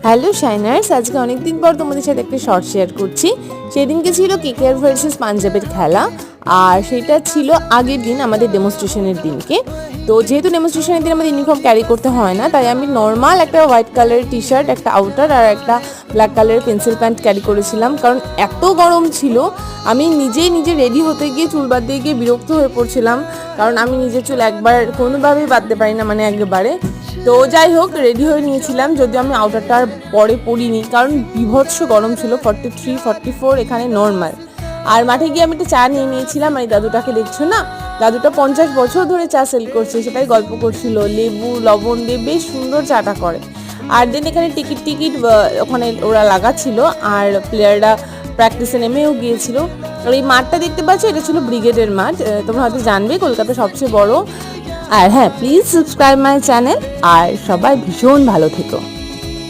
Hello শাইনার্স, আজকে অনেকদিন পর তোমাদের সাথে একটা শর্ট শেয়ার করছি। সেদিনকে ছিল কেকেআর ভার্সেস পাঞ্জাবের খেলা, আর সেটা ছিল আগের দিন আমাদের ডেমনস্ট্রেশনের দিনকে। তো যেহেতু ডেমনস্ট্রেশনের দিন আমাদের ইউনিফর্ম ক্যারি করতে হয় না, তাই আমি নর্মাল একটা হোয়াইট কালারের টি শার্ট, একটা আউটার আর একটা ব্ল্যাক কালারের পেন্সিল প্যান্ট ক্যারি করেছিলাম, কারণ এত গরম ছিল। আমি নিজে রেডি হতে গিয়ে চুল বাঁধতে গিয়ে বিরক্ত হয়ে পড়ছিলাম, কারণ আমি নিজের চুল একবার কোনোভাবেই বাঁধতে পারি না, মানে একেবারে। তো যাই হোক, রেডি হয়ে নিয়েছিলাম, যদিও আমি আউটারটা আর পরে পরিনি, কারণ বিভৎস গরম ছিল, 43-44 এখানে নর্মাল। আর মাঠে গিয়ে আমি একটা চা নিয়ে নিয়েছিলাম, আর এই দাদুটাকে দেখছো না, দাদুটা 50 বছর ধরে চা সেল করছে, সেটাই গল্প করছিল, লেবু লবণ দিয়ে বেশ সুন্দর চাটা করে। আর দেন এখানে টিকিট ওখানে ওরা লাগাচ্ছিল, আর প্লেয়াররা প্র্যাকটিসে নেমেও গিয়েছিল। আর এই মাঠটা দেখতে পাচ্ছ, এটা ছিল ব্রিগেডের মাঠ, তোমরা হয়তো জানবে কলকাতা সবচেয়ে বড়। আর হ্যাঁ, প্লিজ সাবস্ক্রাইব মাই চ্যানেল, আর সবাই ভীষণ ভালো থেকো।